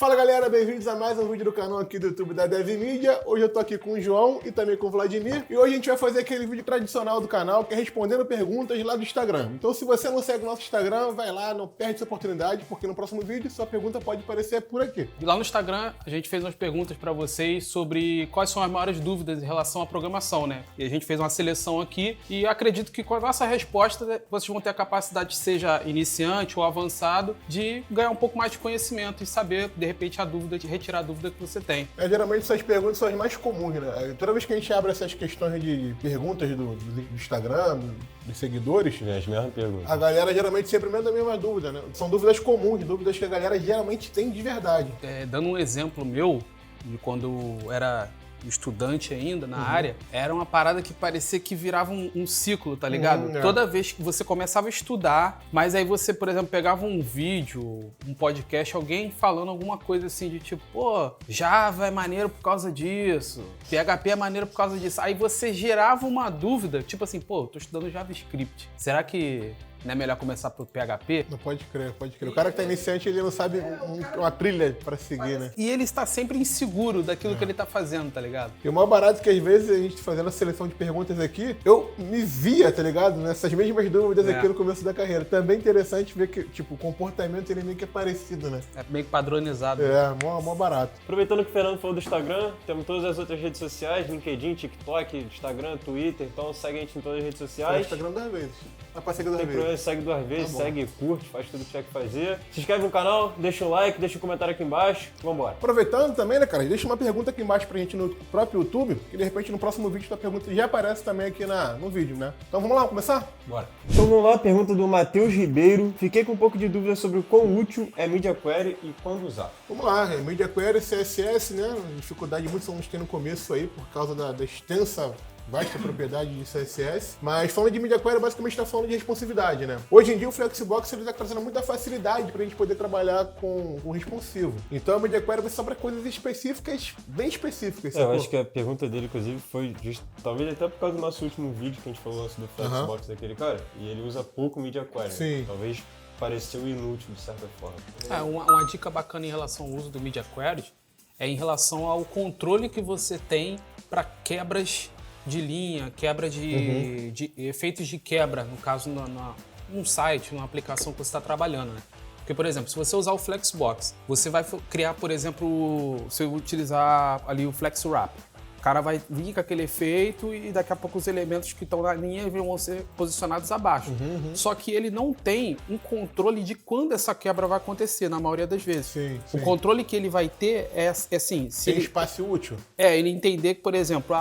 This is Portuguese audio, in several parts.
Fala galera, bem-vindos a mais um vídeo do canal aqui do YouTube da DevMedia. Hoje eu tô aqui com o João e também com o Vladimir. E hoje a gente vai fazer aquele vídeo tradicional do canal, que é respondendo perguntas lá do Instagram. Então se você não segue o nosso Instagram, vai lá, não perde essa oportunidade, porque no próximo vídeo sua pergunta pode aparecer por aqui. E lá no Instagram a gente fez umas perguntas para vocês sobre quais são as maiores dúvidas em relação à programação, né? E a gente fez uma seleção aqui e acredito que com a nossa resposta vocês vão ter a capacidade, seja iniciante ou avançado, de ganhar um pouco mais de conhecimento e saber, de repente, retirar a dúvida que você tem. Geralmente essas perguntas são as mais comuns, né? Toda vez que a gente abre essas questões de perguntas do Instagram, dos seguidores, as mesmas perguntas. A galera geralmente sempre manda a mesma dúvida, né? São dúvidas comuns, dúvidas que a galera geralmente tem de verdade. Dando um exemplo meu, de quando eu era estudante ainda na área, era uma parada que parecia que virava um ciclo, tá ligado? Toda vez que você começava a estudar, mas aí você, por exemplo, pegava um vídeo, um podcast, alguém falando alguma coisa assim de tipo, pô, Java é maneiro por causa disso, PHP é maneiro por causa disso. Aí você gerava uma dúvida, tipo assim, pô, tô estudando JavaScript, será que não é melhor começar pelo PHP? Não, pode crer, pode crer. O cara que tá iniciante, ele não sabe uma trilha pra seguir, né? E ele está sempre inseguro daquilo que ele tá fazendo, tá ligado? E o maior barato é que às vezes a gente fazendo a seleção de perguntas aqui, eu me via, tá ligado? Nessas mesmas dúvidas aqui no começo da carreira. Também interessante ver que, tipo, o comportamento ele meio que é parecido, né? É meio que padronizado. Mó barato. Aproveitando que o Fernando falou do Instagram, temos todas as outras redes sociais, LinkedIn, TikTok, Instagram, Twitter, então segue a gente em todas as redes Só o sociais. Instagram duas vezes. Dá pra seguir duas vezes. Segue duas vezes, Tá bom. segue, curte, faz tudo que tiver que fazer. Se inscreve no canal, deixa um like, deixa um comentário aqui embaixo. Vambora. Aproveitando também, né, cara, deixa uma pergunta aqui embaixo pra gente no próprio YouTube, que de repente no próximo vídeo tua pergunta já aparece também aqui no vídeo, né? Então vamos lá, vamos começar? Bora. Então vamos lá, pergunta do Matheus Ribeiro. Fiquei com um pouco de dúvida sobre o quão útil é Media Query e quando usar. Vamos lá, Media Query, CSS, né? Dificuldade muitos alunos têm no começo aí, por causa da extensa, vasta propriedade de CSS. Mas falando de Media Query, basicamente está falando de responsividade, né? Hoje em dia o Flexbox está trazendo muita facilidade para a gente poder trabalhar com responsivo. Então a Media Query vai ser para coisas específicas, bem específicas. Eu acho que a pergunta dele, inclusive, foi talvez até por causa do nosso último vídeo que a gente falou antes do Flexbox daquele cara. E ele usa pouco Media Query. Sim. Talvez pareceu inútil de certa forma. Uma dica bacana em relação ao uso do Media Query é em relação ao controle que você tem para quebras de linha, quebra de efeitos de quebra, no caso num site, numa aplicação que você está trabalhando, né? Porque, por exemplo, se você usar o Flexbox, você vai criar, por exemplo, se eu utilizar ali o FlexWrap, o cara vai vir com aquele efeito e daqui a pouco os elementos que estão na linha vão ser posicionados abaixo. Só que ele não tem um controle de quando essa quebra vai acontecer, na maioria das vezes. Sim. O controle que ele vai ter é assim... Se Tem ele, espaço útil. ele entender que, por exemplo,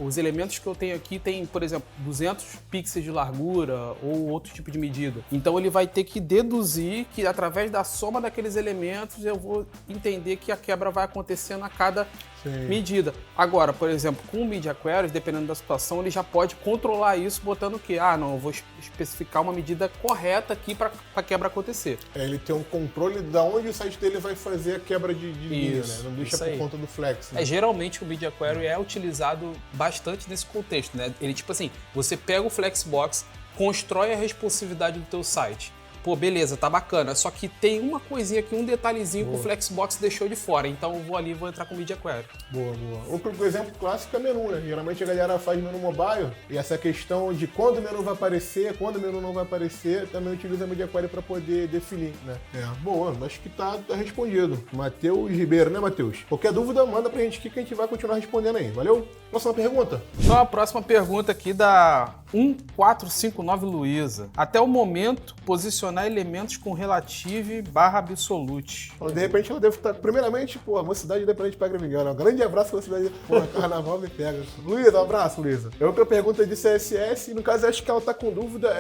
os elementos que eu tenho aqui tem, por exemplo, 200 pixels de largura ou outro tipo de medida. Então ele vai ter que deduzir que através da soma daqueles elementos eu vou entender que a quebra vai acontecendo a cada medida. Agora, por exemplo, com o Media Query, dependendo da situação, ele já pode controlar isso botando o quê? Não, eu vou especificar uma medida correta aqui para a quebra acontecer. Ele tem um controle de onde o site dele vai fazer a quebra de linha, né? Não deixa isso por aí. conta do Flex. Né? Geralmente o Media Query é utilizado bastante nesse contexto, né? Ele, tipo assim, você pega o Flexbox, constrói a responsividade do teu site. Pô, beleza, tá bacana. Só que tem uma coisinha aqui, um detalhezinho que o Flexbox deixou de fora. Então eu vou ali e vou entrar com o Media Query. Boa. O exemplo clássico é menu, né? Geralmente a galera faz menu mobile e essa questão de quando o menu vai aparecer, quando o menu não vai aparecer, também utiliza a Media Query para poder definir, né? Boa, acho que tá respondido. Matheus Ribeiro, né, Matheus? Qualquer dúvida, manda pra gente aqui que a gente vai continuar respondendo aí. Valeu? Próxima pergunta. Então a próxima pergunta aqui da 1459 Luiza. Até o momento, posicionar elementos com relative / absolute. Então, de repente ela deve estar. Primeiramente, a mocidade independente Padre Miguel. Né? Um grande abraço pra mocidade. Carnaval me pega. Luísa, um abraço, Luísa. Outra pergunta de CSS, e no caso acho que ela tá com dúvida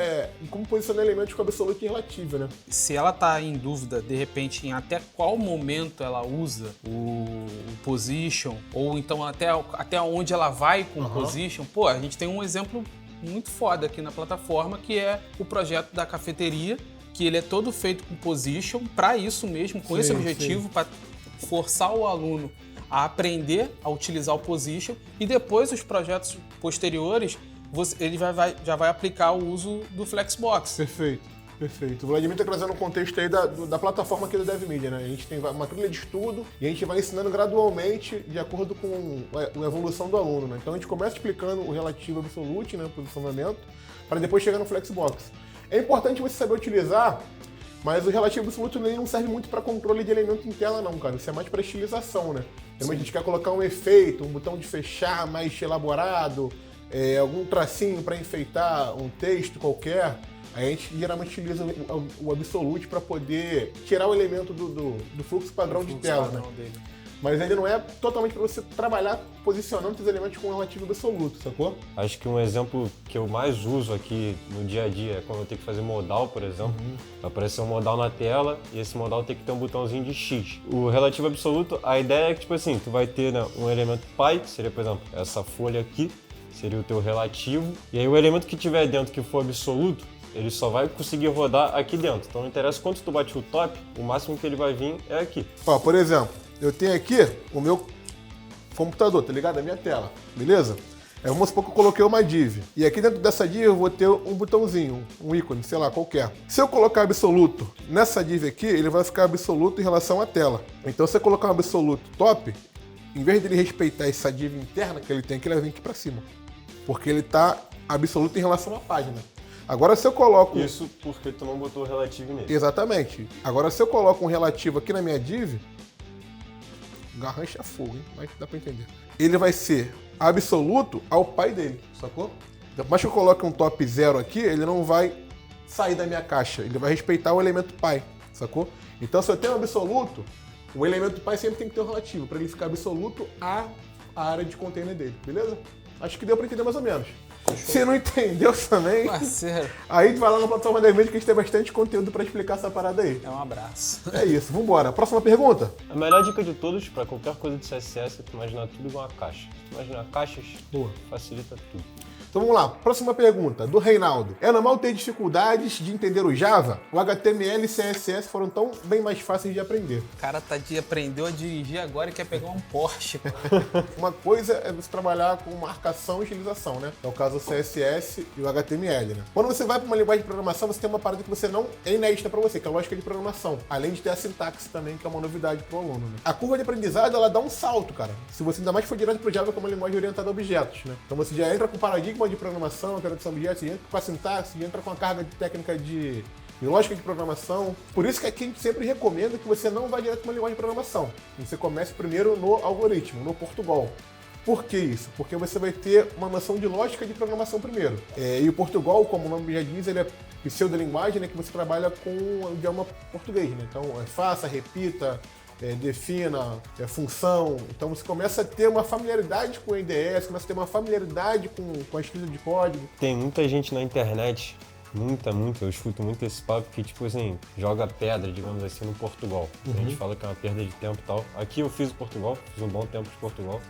em como posicionar elementos com absolute e relativo, né? Se ela tá em dúvida, de repente, em até qual momento ela usa o position, ou então até onde ela vai com o position, a gente tem um exemplo muito foda aqui na plataforma, que é o projeto da cafeteria, que ele é todo feito com position, para isso mesmo, com esse objetivo, para forçar o aluno a aprender a utilizar o position, e depois os projetos posteriores, ele já vai aplicar o uso do Flexbox. Perfeito. Perfeito. O Vladimir está trazendo um contexto aí da plataforma aqui do DevMedia, né? A gente tem uma trilha de estudo e a gente vai ensinando gradualmente de acordo com a evolução do aluno, né? Então a gente começa explicando o relativo absolute, né? O posicionamento, para depois chegar no Flexbox. É importante você saber utilizar, mas o relativo absoluto nem não serve muito para controle de elemento em tela não, cara. Isso é mais para estilização, né? Então, a gente quer colocar um efeito, um botão de fechar mais elaborado, algum tracinho para enfeitar um texto qualquer. A gente geralmente utiliza o Absolute para poder tirar o elemento do fluxo padrão de tela, né? Mas ele não é totalmente para você trabalhar posicionando os elementos com relativo absoluto, sacou? Acho que um exemplo que eu mais uso aqui no dia a dia é quando eu tenho que fazer modal, por exemplo. Vai aparecer um modal na tela e esse modal tem que ter um botãozinho de X. O relativo absoluto, a ideia é que, tipo assim, tu vai ter, né, um elemento pi, que seria, por exemplo, essa folha aqui, seria o teu relativo. E aí o elemento que tiver dentro que for absoluto, ele só vai conseguir rodar aqui dentro. Então não interessa quanto tu bate o top, o máximo que ele vai vir é aqui. Ó, por exemplo, eu tenho aqui o meu computador, tá ligado? A minha tela, beleza? Vamos supor que eu coloquei uma div. E aqui dentro dessa div eu vou ter um botãozinho, um ícone, sei lá, qualquer. Se eu colocar absoluto nessa div aqui, ele vai ficar absoluto em relação à tela. Então se eu colocar um absoluto top, em vez dele respeitar essa div interna que ele tem aqui, ele vai vir aqui pra cima. Porque ele tá absoluto em relação à página. Agora se eu coloco... Isso porque tu não botou o relativo nele. Exatamente. Agora se eu coloco um relativo aqui na minha div, garrancha fogo, hein? Mas dá pra entender. Ele vai ser absoluto ao pai dele, sacou? Por mais que eu coloque um top 0 aqui, ele não vai sair da minha caixa. Ele vai respeitar o elemento pai, sacou? Então se eu tenho um absoluto, o elemento pai sempre tem que ter um relativo, para ele ficar absoluto à área de container dele, beleza? Acho que deu pra entender mais ou menos. Se não entendeu também, Parceiro. aí vai lá na plataforma da DevMedia que a gente tem bastante conteúdo pra explicar essa parada aí. É um abraço. É isso, vambora. Próxima pergunta? A melhor dica de todos para qualquer coisa de CSS é tu imaginar tudo igual uma caixa. Se tu imaginar caixas, Boa. facilita tudo. Então vamos lá, próxima pergunta, do Reinaldo. É normal ter dificuldades de entender o Java? O HTML e CSS foram tão bem mais fáceis de aprender. O cara aprendeu a dirigir agora e quer pegar um Porsche. Uma coisa é você trabalhar com marcação e estilização, né? É o caso do CSS e o HTML, né? Quando você vai para uma linguagem de programação, você tem uma parada que você não é inédita para você, que é a lógica de programação. Além de ter a sintaxe também, que é uma novidade para o aluno, né? A curva de aprendizado, ela dá um salto, cara. Se você ainda mais for direto para o Java, que é uma linguagem orientada a objetos, né? Então você já entra com o paradigma de programação, interação de objetos, entra com a sintaxe, entra com a carga de técnica de lógica de programação. Por isso que aqui a gente sempre recomenda que você não vá direto para uma linguagem de programação. Você comece primeiro no algoritmo, no Portugal. Por que isso? Porque você vai ter uma noção de lógica de programação primeiro. E o Portugal, como o nome já diz, ele é pseudolinguagem, né, que você trabalha com o idioma português, né? Então, faça, repita, defina, função. Então você começa a ter uma familiaridade com o IDE, começa a ter uma familiaridade com a escrita de código. Tem muita gente na internet, eu escuto muito esse papo que, tipo assim, joga pedra, digamos assim, no Portugal. A gente fala que é uma perda de tempo e tal. Aqui eu fiz o Portugal, fiz um bom tempo de Portugal,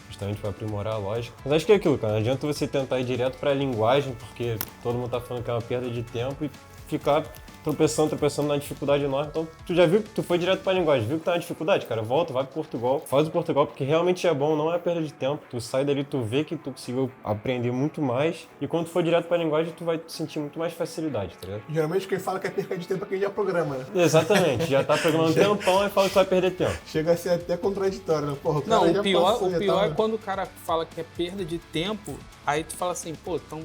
justamente para aprimorar a lógica. Mas acho que é aquilo, cara, não adianta você tentar ir direto para a linguagem, porque todo mundo tá falando que é uma perda de tempo e ficar tropeçando na dificuldade enorme. Então, tu já viu que tu foi direto pra linguagem, viu que tá na dificuldade, cara, volta, vai pro Portugal, faz o Portugal, porque realmente é bom, não é perda de tempo. Tu sai dali, tu vê que tu conseguiu aprender muito mais, e quando tu for direto pra linguagem, tu vai sentir muito mais facilidade, tá ligado? Geralmente quem fala que é perda de tempo é quem já programa, né? Exatamente, já tá programando um tempão e fala que tu vai perder tempo. Chega a ser até contraditório, né? Porra, o cara Não, já o pior passou, é quando o cara fala que é perda de tempo, aí tu fala assim, pô, então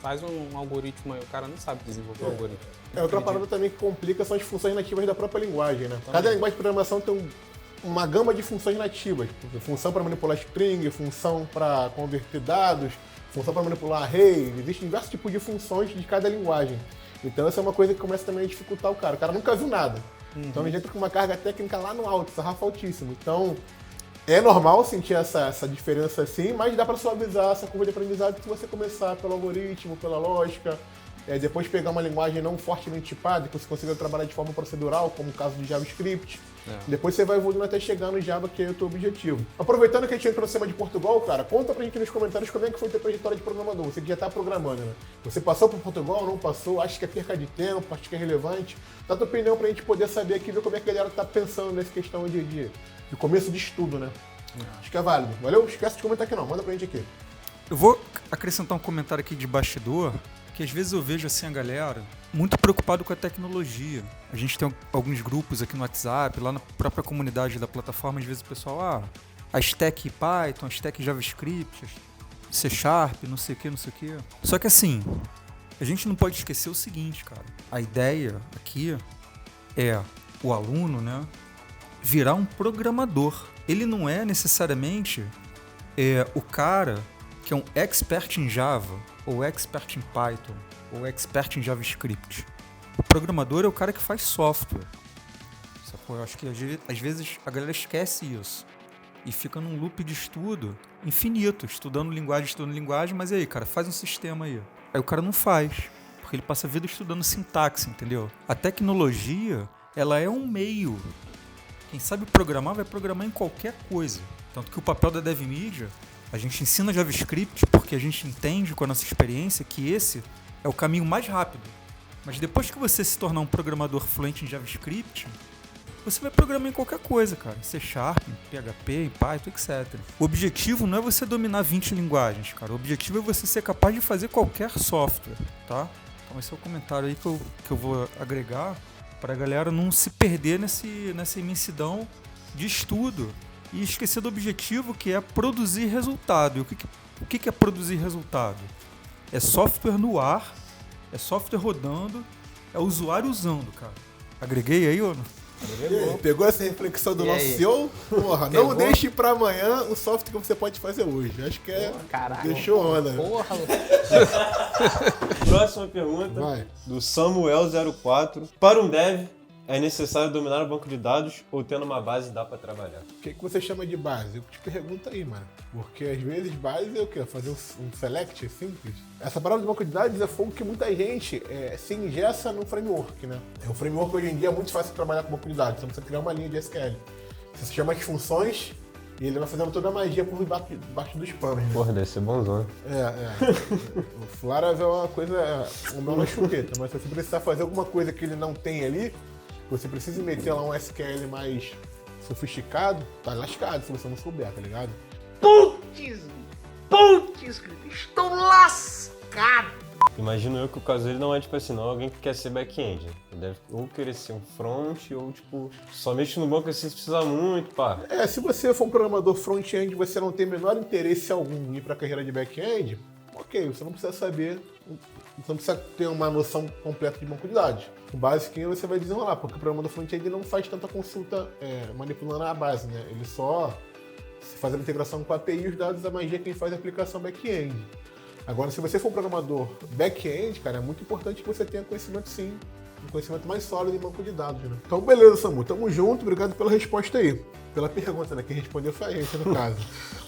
faz um algoritmo aí, o cara não sabe desenvolver o algoritmo. Outra parada também que complica são as funções nativas da própria linguagem, né? Cada linguagem de programação tem uma gama de funções nativas. Função para manipular string, função para converter dados, função para manipular array. Existem diversos tipos de funções de cada linguagem. Então essa é uma coisa que começa também a dificultar o cara. O cara nunca viu nada. Então ele entra com uma carga técnica lá no alto, sarrafo altíssimo. Então é normal sentir essa diferença assim, mas dá para suavizar essa curva de aprendizado se você começar pelo algoritmo, pela lógica, depois pegar uma linguagem não fortemente tipada, que você consiga trabalhar de forma procedural, como o caso do JavaScript. Depois você vai evoluindo até chegar no Java, que é o teu objetivo. Aproveitando que a gente entrou no tema de Portugal, cara, conta pra gente nos comentários como é que foi a tua trajetória de programador. Você que já tá programando, né? Você passou por Portugal, não passou? Acha que é perca de tempo? Acha que é relevante? Dá a tua opinião pra gente poder saber aqui, ver como é que a galera tá pensando nessa questão de começo de estudo, né? Acho que é válido. Valeu? Esquece de comentar aqui não, manda pra gente aqui. Eu vou acrescentar um comentário aqui de bastidor, porque às vezes eu vejo assim a galera muito preocupado com a tecnologia. A gente tem alguns grupos aqui no WhatsApp, lá na própria comunidade da plataforma, às vezes o pessoal, a stack Python, a stack JavaScript, C Sharp, não sei o que. Só que assim, a gente não pode esquecer o seguinte, cara. A ideia aqui é o aluno, né, virar um programador. Ele não é necessariamente o cara que é um expert em Java, ou expert em Python, ou expert em JavaScript. O programador é o cara que faz software. Sacou? Eu acho que às vezes a galera esquece isso. E fica num loop de estudo infinito, estudando linguagem, mas e aí, cara, faz um sistema aí. Aí o cara não faz, porque ele passa a vida estudando sintaxe, entendeu? A tecnologia, ela é um meio. Quem sabe programar, vai programar em qualquer coisa. Tanto que o papel da DevMedia, a gente ensina JavaScript porque a gente entende com a nossa experiência que esse é o caminho mais rápido. Mas depois que você se tornar um programador fluente em JavaScript, você vai programar em qualquer coisa, cara. C Sharp, PHP, Python, etc. O objetivo não é você dominar 20 linguagens, cara. O objetivo é você ser capaz de fazer qualquer software, tá? Então esse é o comentário aí que eu vou agregar para a galera não se perder nessa imensidão de estudo e esquecer do objetivo, que é produzir resultado. E o que é produzir resultado? É software no ar, é software rodando, é usuário usando, cara. Agreguei aí, ou não? Pegou essa reflexão do nosso CEO? Porra, não deixe pra amanhã o software que você pode fazer hoje. Acho que deixou onda. Porra, Próxima pergunta, Vai. do Samuel04. Para um dev, é necessário dominar o banco de dados ou tendo uma base dá pra trabalhar? O que você chama de base? Eu te pergunto aí, mano. Porque às vezes base é o quê? Fazer um select simples? Essa palavra de banco de dados é fogo que muita gente se ingessa no framework, né? O framework hoje em dia é muito fácil de trabalhar com banco de dados. Você precisa criar uma linha de SQL. Você chama as funções e ele vai fazendo toda a magia por debaixo dos panos. Né? Porra, deve ser bonzão. O Laravel é uma coisa, o mel na chupeta, mas se você precisar fazer alguma coisa que ele não tem ali, você precisa meter lá um SQL mais sofisticado, tá lascado se você não souber, tá ligado? Putz, estou lascado. Imagino eu que o caso dele não é tipo assim, não é alguém que quer ser back-end. Ele deve ou querer ser um front, ou tipo, só mexe no banco assim se precisar muito, pá. Se você for um programador front-end e você não tem o menor interesse algum em ir pra carreira de back-end, ok, você não precisa saber, você não precisa ter uma noção completa de banco de dados. O basiquinho você vai desenrolar, porque o programador front-end não faz tanta consulta manipulando a base, né? Ele só faz a integração com a API e os dados, a magia é quem faz a aplicação back-end. Agora, se você for um programador back-end, cara, é muito importante que você tenha conhecimento, sim, um conhecimento mais sólido em banco de dados, né? Então, beleza, Samu, tamo junto, obrigado pela resposta aí. Pela pergunta, né? Quem respondeu foi a gente, no caso.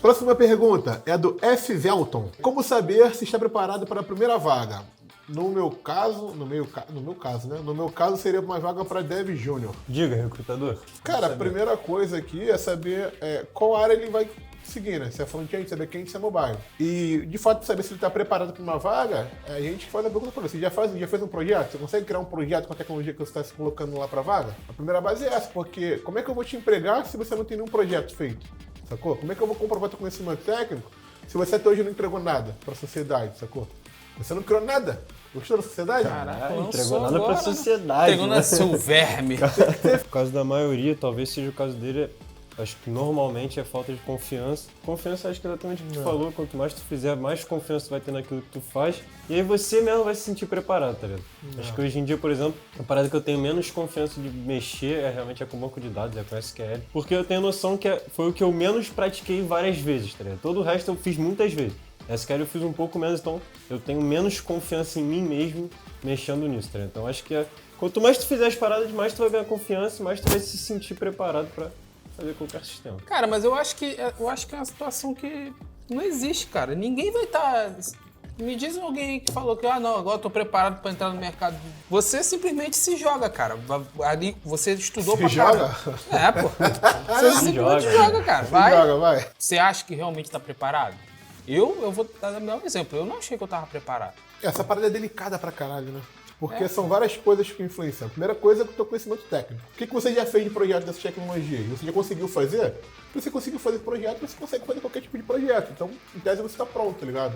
Próxima pergunta é do F. Velton. Como saber se está preparado para a primeira vaga? No meu caso, né? No meu caso, seria uma vaga para Dev Júnior. Diga, recrutador. Cara, a primeira coisa aqui é saber qual área ele vai seguir, né? Se é front-end, se é back-end, se é mobile. E, de fato, saber se ele está preparado para uma vaga, a gente faz a pergunta para você. Já fez um projeto? Você consegue criar um projeto com a tecnologia que você está se colocando lá para vaga? A primeira base é essa, porque como é que eu vou te empregar se você não tem nenhum projeto feito? Sacou? Como é que eu vou comprovar teu conhecimento técnico se você até hoje não entregou nada para a sociedade, sacou? Você não criou nada. Gostou da sociedade? Caraca, Não entregou nada pra sociedade. Entregou na seu verme. No caso da maioria, talvez seja o caso dele, acho que normalmente é falta de confiança. Confiança, acho que é exatamente o que tu falou. Quanto mais tu fizer, mais confiança tu vai ter naquilo que tu faz. E aí você mesmo vai se sentir preparado, tá ligado? Acho que hoje em dia, por exemplo, a parada que eu tenho menos confiança de mexer realmente com banco de dados, com SQL. Porque eu tenho noção que foi o que eu menos pratiquei várias vezes, tá ligado? Todo o resto eu fiz muitas vezes. SQL eu fiz um pouco menos, então eu tenho menos confiança em mim mesmo mexendo nisso, tá ligado? Então acho que quanto mais tu fizer as paradas, mais tu vai ganhar confiança e mais tu vai se sentir preparado pra fazer qualquer sistema. Cara, mas eu acho que é uma situação que não existe, cara. Ninguém vai estar... Me diz alguém que falou que, não, agora eu tô preparado pra entrar no mercado. Você simplesmente se joga, cara. Ali você estudou pra caramba. Pô. Você simplesmente joga, cara. Vai. Você acha que realmente tá preparado? Eu vou dar o meu exemplo. Eu não achei que eu tava preparado. Essa parada é delicada pra caralho, né? Porque são várias coisas que influenciam. A primeira coisa é o teu conhecimento técnico. O que você já fez de projeto dessa tecnologia? Você já conseguiu fazer? Se você conseguiu fazer projeto, você consegue fazer qualquer tipo de projeto. Então, em tese, você tá pronto, tá ligado?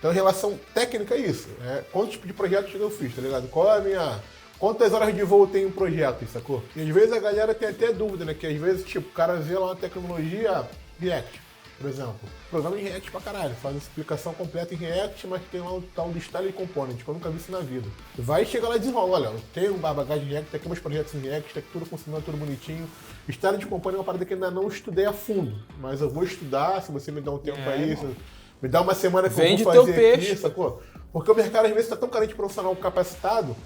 Então, em relação técnica é isso. Quantos tipos de projetos eu fiz, tá ligado? Qual é a minha... Quantas horas de voo tem um projeto, sacou? E às vezes a galera tem até dúvida, né? Que às vezes, tipo, o cara vê lá uma tecnologia React, por exemplo. Programa em React pra caralho. Faz a explicação completa em React, mas tem lá um tal de Style Component, que eu nunca vi isso na vida. Vai chegar lá e desenrola. Olha, eu tenho uma bagagem de React, tem aqui meus projetos em React, tem aqui tudo funcionando, tudo bonitinho. Style de Component é uma parada que eu ainda não estudei a fundo. Mas eu vou estudar, se você me dá um tempo pra isso. Me dá uma semana que eu vou fazer aqui, sacou? Porque o mercado às vezes tá tão carente de profissional capacitado,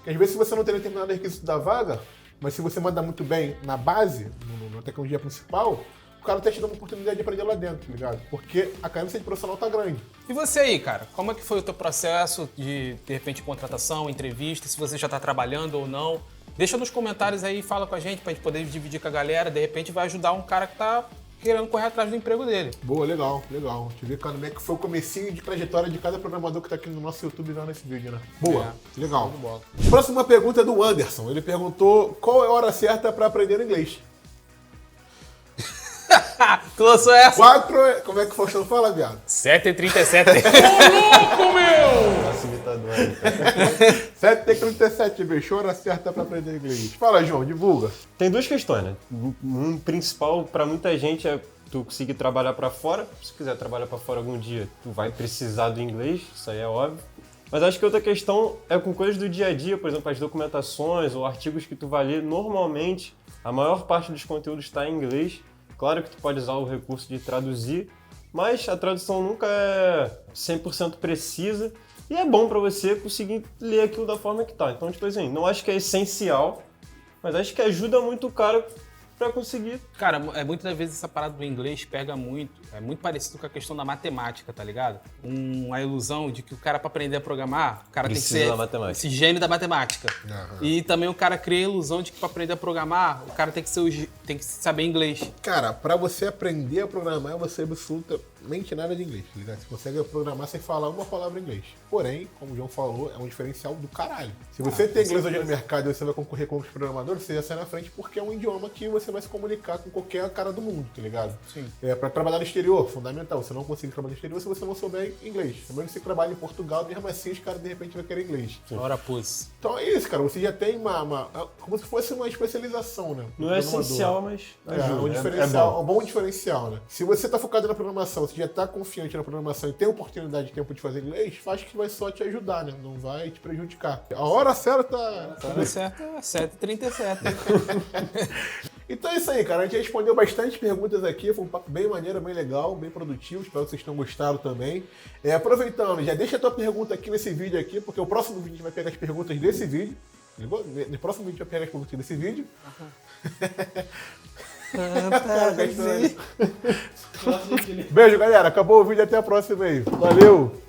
que às vezes se você não tem determinado requisito da vaga, mas se você manda muito bem na base, na tecnologia principal, o cara tá te dando uma oportunidade de aprender lá dentro, tá ligado? Porque a carência de profissional tá grande. E você aí, cara, como é que foi o teu processo de repente, contratação, entrevista, se você já tá trabalhando ou não? Deixa nos comentários aí, fala com a gente pra gente poder dividir com a galera, de repente vai ajudar um cara que tá querendo correr atrás do emprego dele. Boa, legal. Deixa eu ver como é que foi o comecinho de trajetória de cada programador que tá aqui no nosso YouTube vendo esse vídeo, né? Boa, legal. Próxima pergunta é do Anderson. Ele perguntou qual é a hora certa pra aprender inglês. Tu lançou essa? 4, como é que o Faustão fala, viado? 7h37. Ô, louco, meu! Nossa, imitador. 7h37, bicho, hora certa pra aprender inglês. Fala, João, divulga. Tem duas questões, né? Um principal para muita gente é tu conseguir trabalhar para fora. Se quiser trabalhar para fora algum dia, tu vai precisar do inglês, isso aí é óbvio. Mas acho que outra questão é com coisas do dia a dia, por exemplo, as documentações ou artigos que tu vai ler. Normalmente, a maior parte dos conteúdos está em inglês. Claro que tu pode usar o recurso de traduzir, mas a tradução nunca é 100% precisa e é bom para você conseguir ler aquilo da forma que tá. Então, tipo assim, não acho que é essencial, mas acho que ajuda muito o cara para conseguir. Cara, muitas das vezes essa parada do inglês pega muito, é muito parecido com a questão da matemática, tá ligado? A ilusão de que o cara, para aprender a programar, o cara Precisa tem que ser da matemática. esse gênio da matemática. E também o cara cria a ilusão de que para aprender a programar, o cara tem que saber inglês. Cara, pra você aprender a programar, você absolutamente nada de inglês, tá ligado? Você consegue programar sem falar uma palavra em inglês. Porém, como o João falou, é um diferencial do caralho. Se você tem inglês hoje no mercado e você vai concorrer com outros programadores, você já sai na frente porque é um idioma que você vai se comunicar com qualquer cara do mundo, tá ligado? Sim. Pra trabalhar no exterior, fundamental. Você não consegue trabalhar no exterior se você não souber inglês. Também você trabalha em Portugal, mesmo assim os caras de repente vão querer inglês. Ora, pus. Então é isso, cara. Você já tem como se fosse uma especialização, né? Não é essencial, mas ajuda. Um diferencial, um bom diferencial, né? Se você tá focado na programação, você já tá confiante na programação e tem oportunidade de tempo de fazer inglês, faz que vai só te ajudar, né? Não vai te prejudicar. A hora certa... A hora certa é 7h37. Então é isso aí, cara. A gente respondeu bastante perguntas aqui. Foi um papo bem maneiro, bem legal, bem produtivo. Espero que vocês tenham gostado também. Aproveitando, já deixa a tua pergunta aqui nesse vídeo aqui, porque o próximo vídeo a gente vai pegar as perguntas desse vídeo. No próximo vídeo a gente vai pegar as perguntas desse vídeo. Beijo, galera. Acabou o vídeo. Até a próxima aí. Valeu!